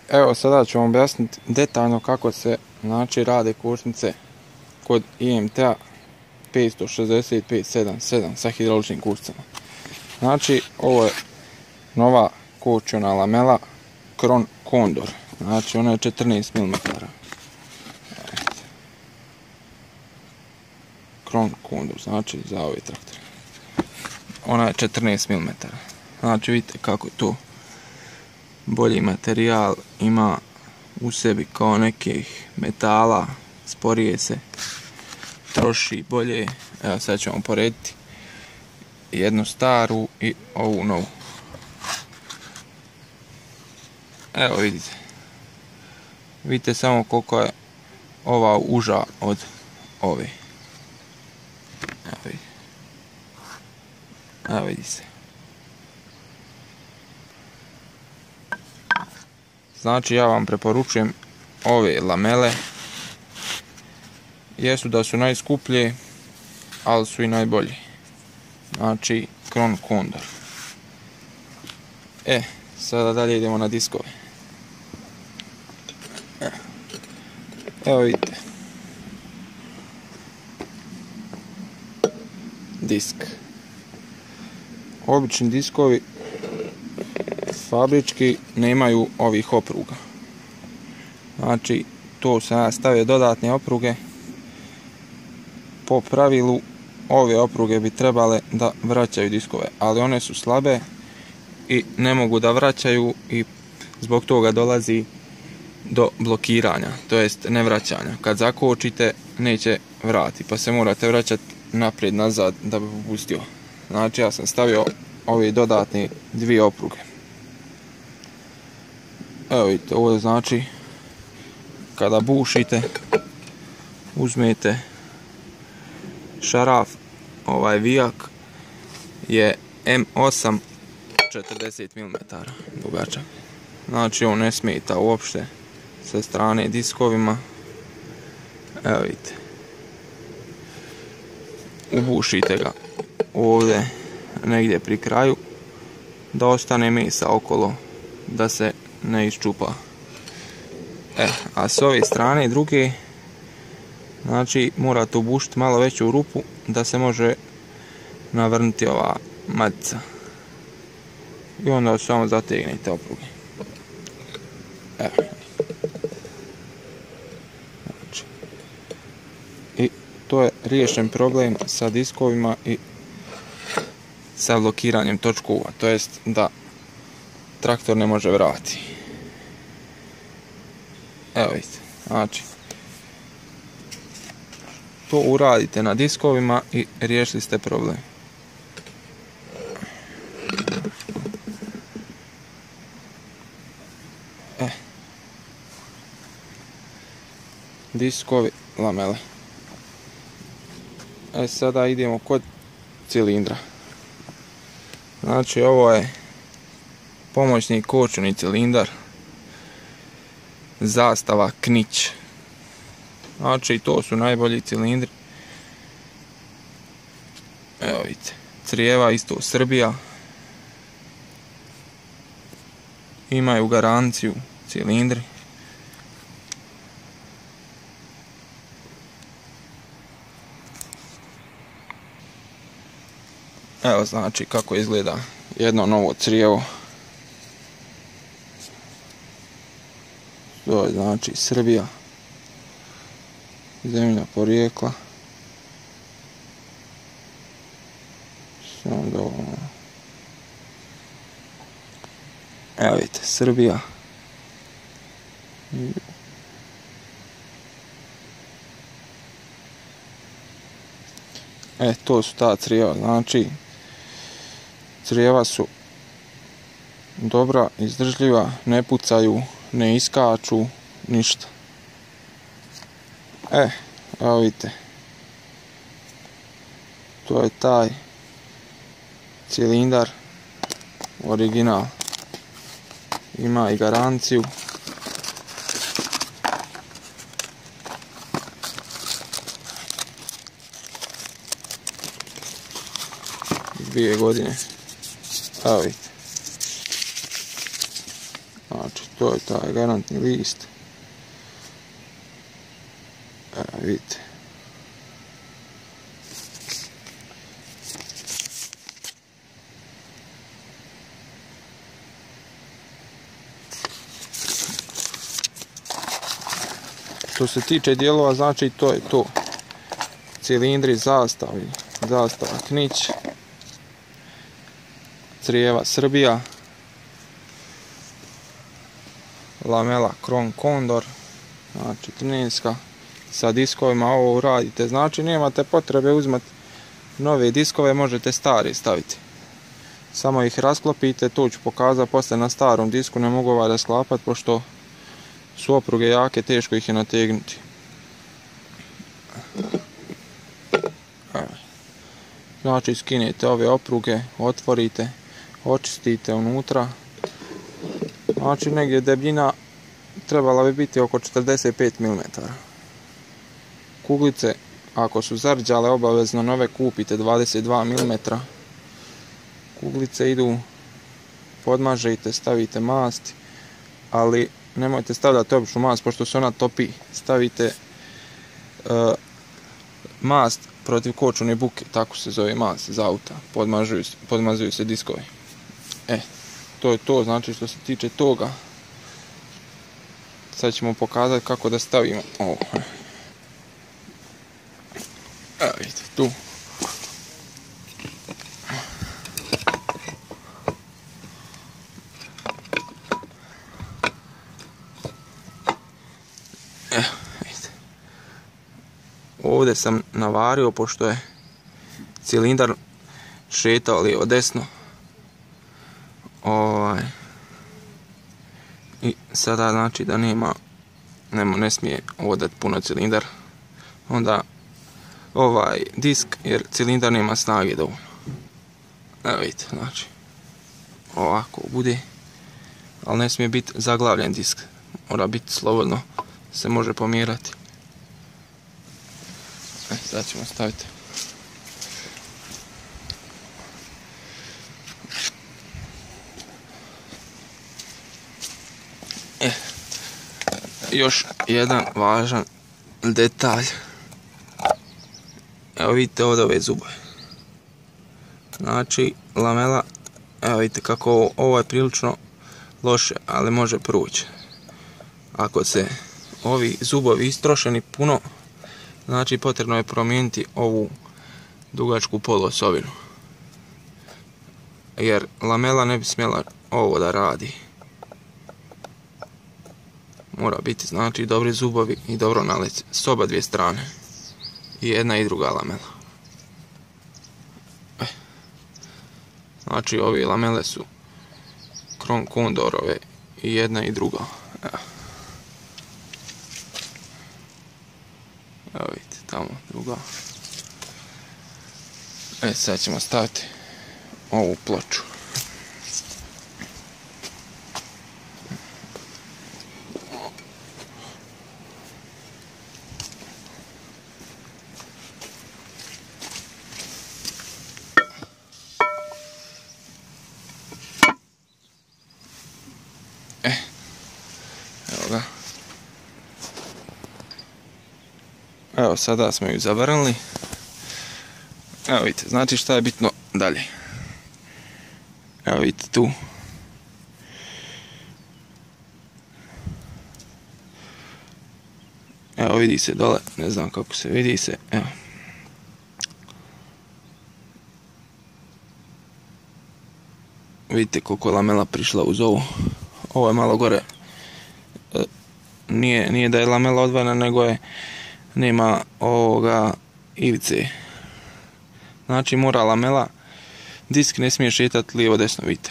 Evo sada ću vam objasniti detaljno kako se rade kočnice kod IMT-a 565-77 sa hidrauličnim kočnicama. Znači, ovo je nova kočiona lamela Kron Condor. Znači, ona je 14 mm. Kron Condor, znači za ove traktore. Ona je 14 mm. Znači, vidite kako je to bolji materijal, ima u sebi kao nekih metala, sporije se, troši bolje. Evo sad ćemo porediti jednu staru i ovu novu. Evo vidite. Vidite samo koliko je ova uža od ove. Evo vidi se. Znači, ja vam preporučujem ove lamele. Jesu da su najskuplje, ali su i najbolje. Znači, Kron Condor. Sada dalje idemo na diskove. Evo vidite. Disk. Obični diskovi fabrički nemaju ovih opruga. Znači, to sam ja stavio dodatne opruge. Po pravilu ove opruge bi trebale da vraćaju diskove, ali one su slabe i ne mogu da vraćaju i zbog toga dolazi do blokiranja, to jest nevraćanja. Kad zakočite neće vrati, pa se morate vraćati naprijed nazad da bi popustio. Znači, ja sam stavio ove dodatne dvije opruge. Evo vidite, ovo je znači kada bušite, uzmete šaraf, ovaj vijak je M8 40 mm dugačak. Znači, on ne smeta uopšte sa strane diskovima. Evo vidite. Ubušite ga ovdje negdje pri kraju da ostane mesa okolo, da se ne iščupa. A s ove strane druge, znači, morate ubušiti malo veću rupu da se može navrnuti ova matica. I onda samo zategnete opruge. Evo. Znači. I to je riješen problem sa diskovima i sa blokiranjem točkova, to jest da traktor ne može vratiti. Evo vidite, znači, to uradite na diskovima i riješili ste problem. Diskovi, lamele. Sada idemo kod cilindra. Znači, ovo je pomoćni kočioni cilindar, zastava Knić. Znači, to su najbolji cilindri. Evo vidite, crijeva isto Srbija. Imaju garanciju cilindri. Evo znači kako izgleda jedno novo crijevo. To je znači Srbija, zemlja porijekla. Evo vidite, Srbija. To su ta crijeva, znači crijeva su dobra, izdržljiva, ne pucaju, ne iskaču, ništa. Evo vidite, to je taj cilindar, original, ima i garanciju. Dvije godine. Evo vidite. Znači, to je taj garantni list. Evo, vidite. Što se tiče dijelova, znači to je to. Cilindri, zastavi, zastava Knić, crijeva Srbija, lamela Kron Kondor, znači 13 sa diskovima, ovo uradite, znači nemate potrebe uzmati nove diskove, možete stare staviti. Samo ih rasklopite, to ću pokazati poslije na starom disku, ne mogu ovaj rasklapati pošto su opruge jake, teško ih je nategnuti. Znači skinete ove opruge, otvorite, očistite unutra. Znači negdje debljina trebala bi biti oko 45 mm. Kuglice, ako su zarđale, obavezno nove kupite 22 mm. Kuglice idu, podmažite, stavite mast, ali nemojte stavljati običnu mast pošto se ona topi. Stavite mast protiv kočune buke, tako se zove mast za auta, podmazuju se diskovi. To je to, znači što se tiče toga. Sad ćemo pokazati kako da stavimo ovo. Evo vidite, tu. Evo, vidite. Ovdje sam navario, pošto je cilindar šetao lijevo desno. I sada znači da ne smije odati puno cilindar. Onda ovaj disk, jer cilindar nema snage dovoljno. Evo vidite, znači ovako bude, ali ne smije biti zaglavljen disk. Mora biti slobodno, se može pomjerati. Sad ćemo staviti. Još jedan važan detalj. Evo vidite ovdje ove zubove. Znači lamela, evo vidite kako ovo je prilično loše, ali može proći. Ako se ovi zubovi istrošeni puno, znači potrebno je promijeniti ovu dugačku poluosovinu. Jer lamela ne bi smjela ovo da radi. Mora biti znači dobri zubovi i dobro nalice s oba dvije strane. I jedna i druga lamela. Znači ove lamele su Kron Kondorove i jedna i druga. Evo vidite, tamo druga. Sad ćemo staviti ovu ploču. Evo ga. Evo sada smo ju zavrnuli. Evo vidite, znači šta je bitno dalje. Evo vidite tu. Evo vidi se dole, ne znam kako se vidi se, evo. Vidite koliko je lamela prišla uz ovo. Ovo je malo gore. Nije da je lamela odvojena, nego je nema ovoga ivice. Znači mora lamela, disk ne smije šetati lijevo desno, vidite.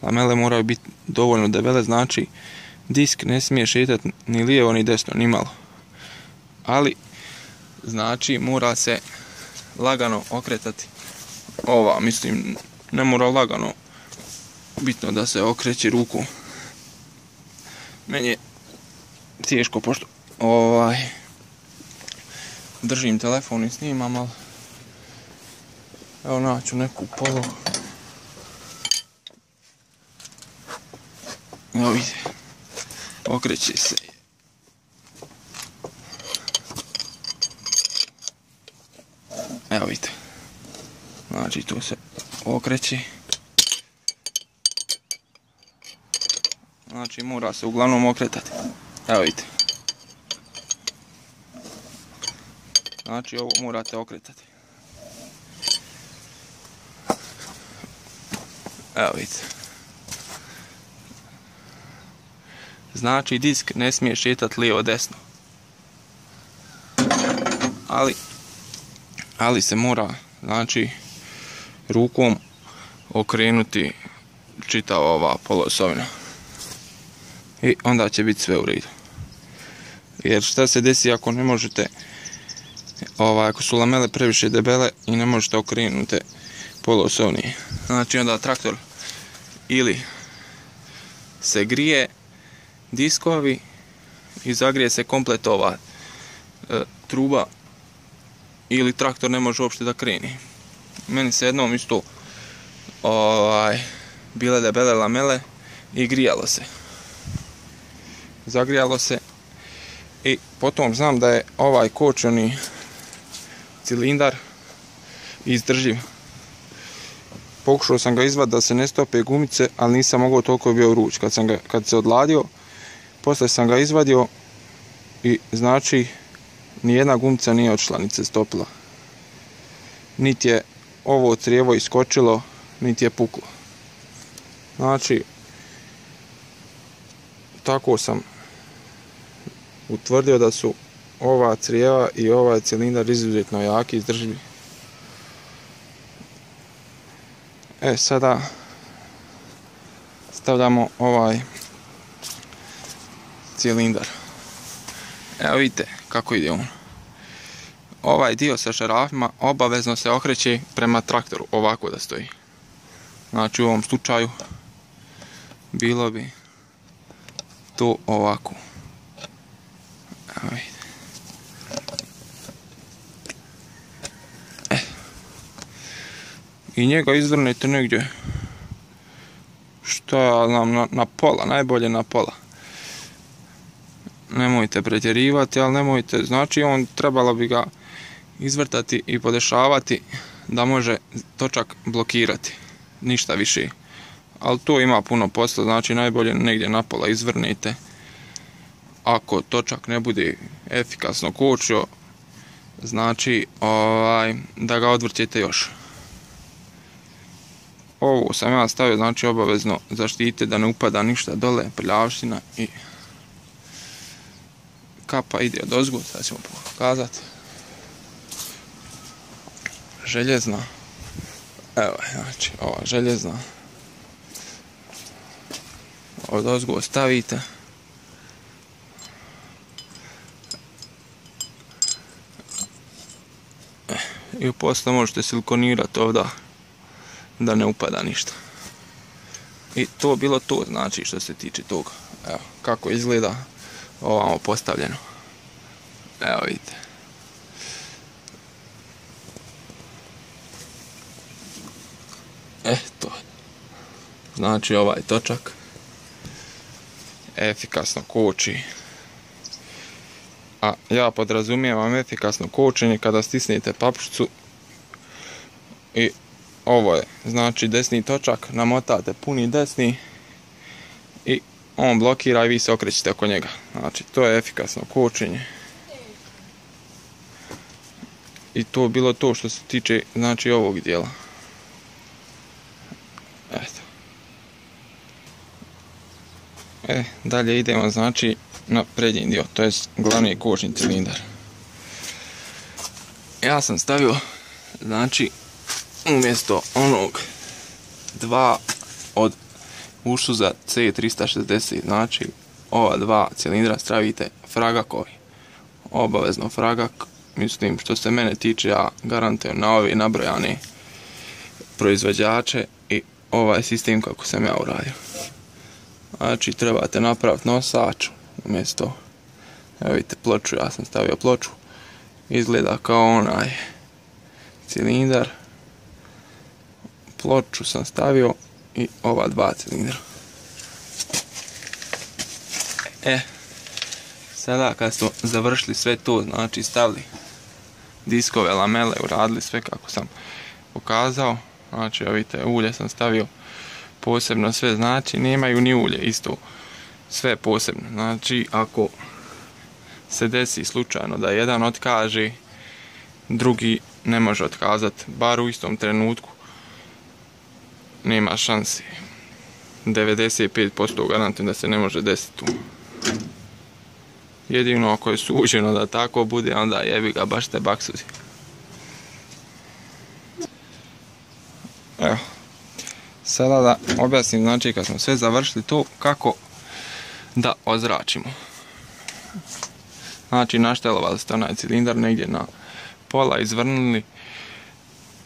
Lamele moraju biti dovoljno debele, znači disk ne smije šetati ni lijevo ni desno, ni malo. Ali, znači mora se lagano okretati ova, mislim, ne mora lagano, bitno da se okreće ruku. Meni je teško, pošto držim telefon i snimam, ali evo naću neku polu. Evo vidite, okreće se. Evo vidite, znači tu se okreće. Znači mora se uglavnom okretati. Evo vidite. Znači ovo morate okretati. Evo vidite. Znači disk ne smije šetati lijevo desno. Ali se mora, znači, rukom okrenuti čitava ova poloosovina. I onda će biti sve u redu. Jer šta se desi ako ne možete, ako su lamele previše debele i ne možete okrenuti poloosovnije. Znači onda traktor ili se grije diskovi i zagrije se komplet ova truba, ili traktor ne može uopšte da kreni. Meni se jednom isto bile debele lamele i grijalo se. Zagrijalo se i potom znam da je ovaj kočeni cilindar izdrživ. Pokušao sam ga izvaditi da se ne stope gumice, ali nisam mogao, toliko je bio vruć. Kad se odladio, poslije sam ga izvadio i znači nijedna gumica nije odšla, niti se stopila. Niti je ovo crijevo iskočilo, niti je puklo. Znači, tako sam utvrdio da su ova crijeva i ovaj cilindar izuzetno jaki i izdržljivi. Sada stavljamo ovaj cilindar. Evo vidite kako ide on. Ovaj dio sa šarafima obavezno se okreće prema traktoru, ovako da stoji. Znači u ovom slučaju bilo bi to ovako. Evo vidite. I njega izvrnete negdje, što ja znam, na pola, najbolje na pola. Nemojte pretjerivati, ali nemojte, znači on trebalo bi ga izvrtati i podešavati da može točak blokirati, ništa više. Ali to ima puno posla, znači najbolje negdje na pola izvrnite. Ako točak ne bude efikasno kočio, znači da ga odvrćete još. Ovo sam ja stavio, znači obavezno zaštite da ne upada ništa dole, prljavština, i kapa ide odozgo, sad ćemo pokazati. Željezna, evo, znači ova željezna, odozgo stavite. I posle možete silikonirati ovdje da ne upada ništa. I to bilo to, znači što se tiče toga. Evo kako izgleda ovamo postavljeno. Evo vidite. To. Znači ovaj točak efikasno koči. A ja podrazumijevam efikasno kočenje kada stisnete papučicu i ovo je, znači desni točak, namotate puni desni i on blokira i vi se okrećete oko njega. Znači to je efikasno kočenje. I to je bilo to što se tiče, znači, ovog dijela. Eto. Dalje idemo, znači, na prednji dio, to je glavni kočni cilindar. Ja sam stavio, znači, umjesto onog 2 od Ursusa C360, znači ova 2 cilindra stavite fragakovi. Obavezno fragak, mislim što se mene tiče, ja garantujem na ove nabrojane proizvođače i ovaj sistem kako sam ja uradio. Znači trebate napraviti nosač umjesto, evo vidite ploču, ja sam stavio ploču, izgleda kao onaj cilindar. Ploču sam stavio i ova 2 cilindra. Sada kad smo završili sve to, znači stavili diskove, lamele, uradili sve kako sam pokazao. Znači, vidite, ulje sam stavio posebno sve, znači nemaju ni ulje isto, sve posebno. Znači, ako se desi slučajno da jedan otkaže, drugi ne može otkazati, bar u istom trenutku, nema šanse. 95% garantujem da se ne može desiti tu. Jedino ako je suđeno da tako bude, onda jebi ga, baš te baksuzi. Evo, sada da objasnim, znači kad smo sve završili to, kako da ozračimo. Znači naštelovali ste onaj cilindar negdje na pola, izvrnuli,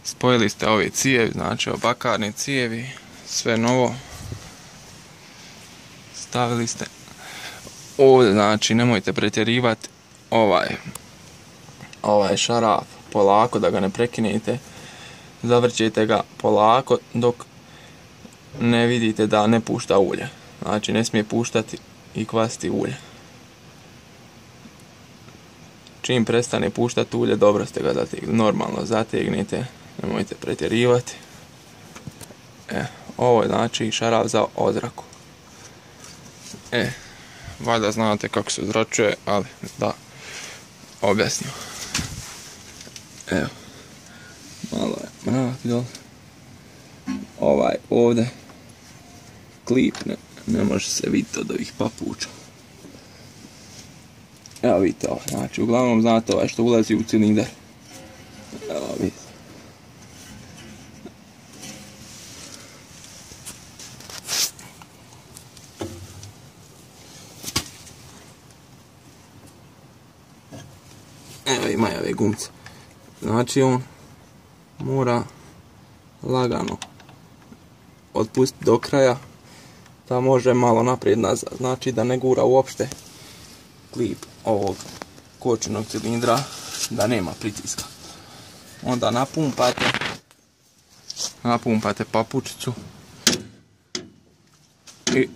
spojili ste ove cijevi, znači bakarne cijevi, sve novo, stavili ste ovdje, znači nemojte pretjerivati ovaj šaraf polako, da ga ne prekinete, zavrćete ga polako dok ne vidite da ne pušta ulje, znači ne smije puštati i kvasiti ulje. Čim prestane puštati ulje, dobro ste ga zategli, normalno zategnite, nemojte pretjerivati. Ovo je znači šaraf za ozraku. Valjda znate kako se ozračuje, ali da objasnim. Evo, malo je mrak dole. Ovaj ovdje klip ne može se vidjeti od ovih papuča. Evo vidite ovo, znači uglavnom znate ovaj što ulazi u cilindar. Evo vidite. Evo ima ove gumce. Znači on mora lagano otpustiti do kraja, da može malo naprijed nazad. Znači da ne gura uopšte klip ovog kočenog cilindra, da nema pritiska. Onda napumpate papučicu i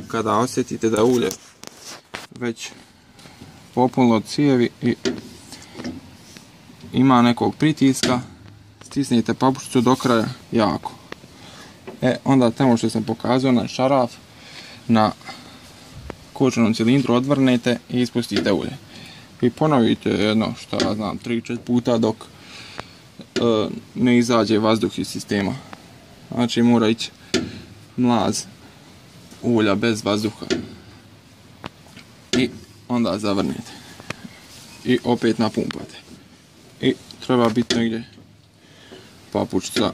kada osjetite da ulje već popunilo od cijevi i ima nekog pritiska, stisnite papučicu do kraja jako. Onda tamo što sam pokazao na šaraf, na kočenom cilindru odvrnete i ispustite ulje. I ponovite jedno, šta ja znam, 3-4 puta dok ne izađe vazduh iz sistema. Znači mora ići mlaz ulja bez vazduha. I onda zavrnete. I opet napumpate. I treba biti negdje papučica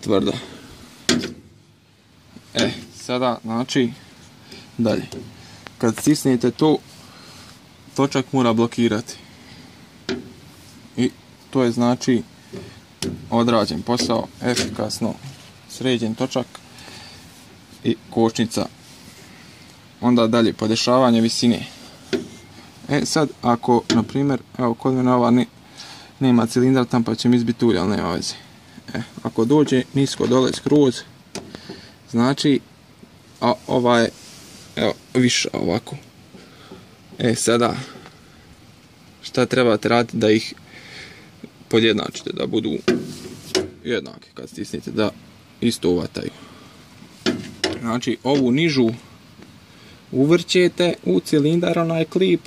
tvrda. Sada znači dalje. Kad stisnete to, točak mora blokirati. I to je znači odrađen posao, efikasno sređen točak i kočnica. Onda dalje podešavanje visine. Sad ako, na primjer, evo kod mene ova nema cilindar tam pa će mi izbiti ulje, ali nema veze. Ako dođe nisko dole skroz, znači ova je evo viša ovako. Sada šta trebate raditi da ih podjednačite, da budu jednake kad stisnete, da isto uvataju. Znači ovu nižu uvrćete u cilindar, onaj klip,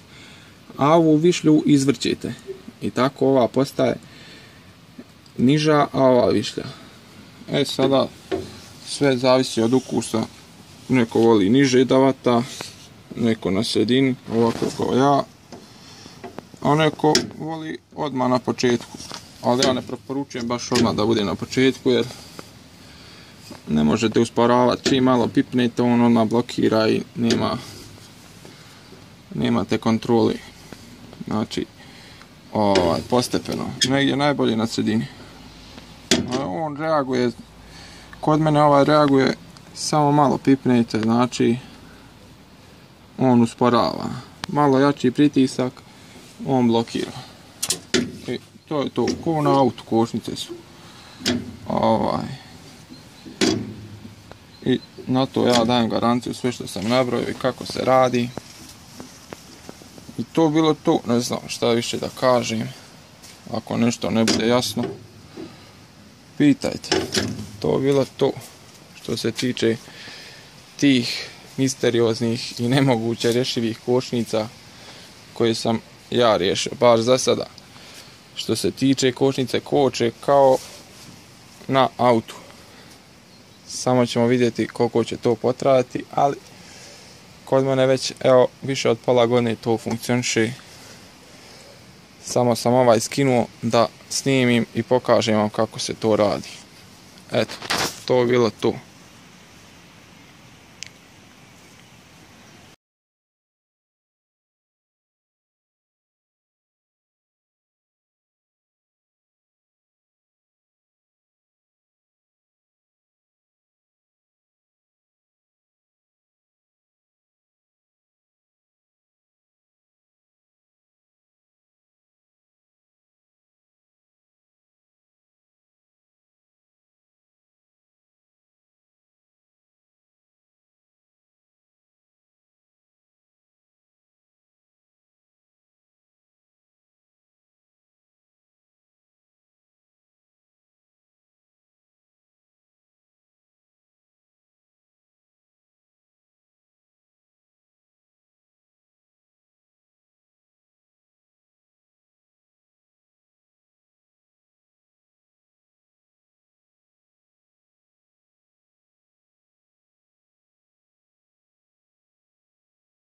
a ovu višlju izvrćete. I tako ova postaje niža, a ova višlja. Sada sve zavisi od ukusa. Neko voli niže da vata, neko na sredini, ovako kao ja, a neko voli odmah na početku. Ali ja ne preporučujem baš odmah da bude na početku, jer ne možete usporavati. Čim malo pipnete, on odmah blokira i nemate kontroli. Znači, postepeno. Negdje najbolje na sredini. On reaguje, kod mene reaguje, samo malo pipnete, znači on usporava. Malo jači pritisak, on blokira. I to je to, ko na autu kočnice su. I na to ja dajem garanciju sve što sam nabrojio i kako se radi. I to bilo to, ne znam šta više da kažem. Ako nešto ne bude jasno, pitajte. To bilo to što se tiče tih misterioznih i nemoguće rješivih kočnica koje sam ja riješio, baš za sada. Što se tiče kočnice, koče kao na autu. Samo ćemo vidjeti koliko će to potrajati, ali kod mene već evo više od pola godine to funkcioniše. Samo sam ovaj skinuo da snimim i pokažem vam kako se to radi. Eto, to je bilo to.